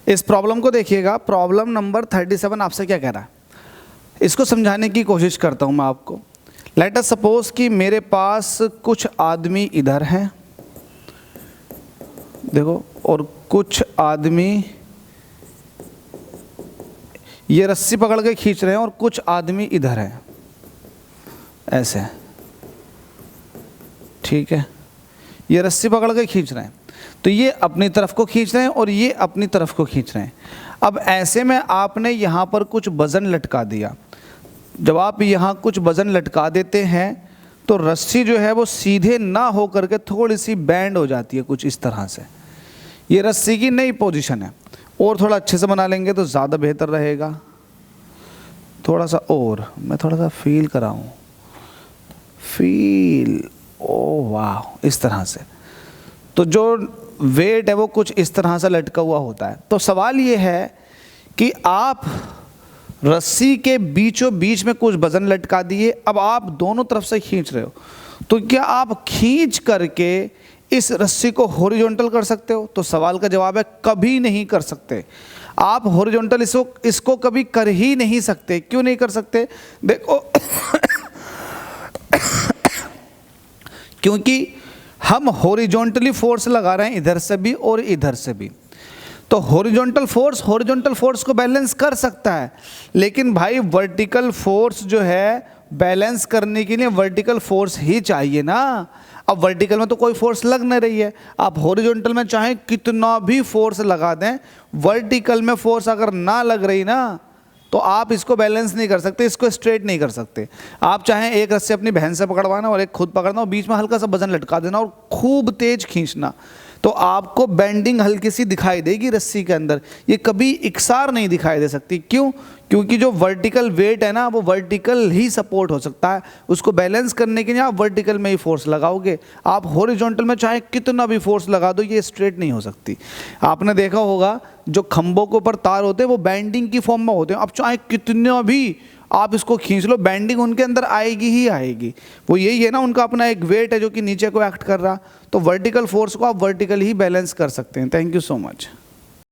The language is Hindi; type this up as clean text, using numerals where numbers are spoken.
इस प्रॉब्लम को देखिएगा, प्रॉब्लम नंबर 37 आपसे क्या कह रहा है, इसको समझाने की कोशिश करता हूँ मैं आपको। लेट अस सपोज कि मेरे पास कुछ आदमी इधर हैं, देखो, और कुछ आदमी ये रस्सी पकड़ के खींच रहे हैं और कुछ आदमी इधर हैं, ऐसे, ठीक है, ये रस्सी पकड़ के खींच रहे हैं, तो ये अपनी तरफ को खींच रहे हैं और ये अपनी तरफ को खींच रहे हैं। अब ऐसे में आपने यहाँ पर कुछ वज़न लटका दिया। जब आप यहाँ कुछ वज़न लटका देते हैं तो रस्सी जो है वो सीधे ना हो करके थोड़ी सी बैंड हो जाती है, कुछ इस तरह से। ये रस्सी की नई पोजीशन है, और थोड़ा अच्छे से बना लेंगे तो ज़्यादा बेहतर रहेगा। थोड़ा सा और मैं थोड़ा सा फील कराऊँ, फील, ओ वाह, इस तरह से। तो जो वेट है वो कुछ इस तरह से लटका हुआ होता है। तो सवाल ये है कि आप रस्सी के बीचों बीच में कुछ वजन लटका दिए, अब आप दोनों तरफ से खींच रहे हो, तो क्या आप खींच करके इस रस्सी को हॉरिजॉन्टल कर सकते हो? तो सवाल का जवाब है कभी नहीं कर सकते। आप हॉरिजॉन्टल इसको कभी कर ही नहीं सकते। क्यों नहीं कर सकते? देखो क्योंकि हम हॉरिजॉन्टली फोर्स लगा रहे हैं इधर से भी और इधर से भी। तो हॉरिजॉन्टल फोर्स को बैलेंस कर सकता है, लेकिन भाई वर्टिकल फोर्स जो है बैलेंस करने के लिए वर्टिकल फोर्स ही चाहिए ना। अब वर्टिकल में तो कोई फोर्स लग नहीं रही है, आप हॉरिजॉन्टल में चाहे कितना भी फोर्स लगा दें, वर्टिकल में फोर्स अगर ना लग रही ना तो आप इसको बैलेंस नहीं कर सकते, इसको स्ट्रेट नहीं कर सकते। आप चाहें एक रस्सी अपनी बहन से पकड़वाना और एक खुद पकड़ना और बीच में हल्का सा वजन लटका देना और खूब तेज खींचना, तो आपको बेंडिंग हल्की सी दिखाई देगी रस्सी के अंदर, ये कभी इकसार नहीं दिखाई दे सकती। क्यों? क्योंकि जो वर्टिकल वेट है ना वो वर्टिकल ही सपोर्ट हो सकता है, उसको बैलेंस करने के लिए आप वर्टिकल में ही फोर्स लगाओगे। आप हॉरिजॉन्टल में चाहे कितना भी फोर्स लगा दो ये स्ट्रेट नहीं हो सकती। आपने देखा होगा जो खंभों के ऊपर तार होते हैं वो बैंडिंग की फॉर्म में होते हैं, अब चाहे कितना भी आप इसको खींच लो बैंडिंग उनके अंदर आएगी ही आएगी। वो यही है ना, उनका अपना एक वेट है जो कि नीचे को एक्ट कर रहा। तो वर्टिकल फोर्स को आप वर्टिकल ही बैलेंस कर सकते हैं। Thank you so much.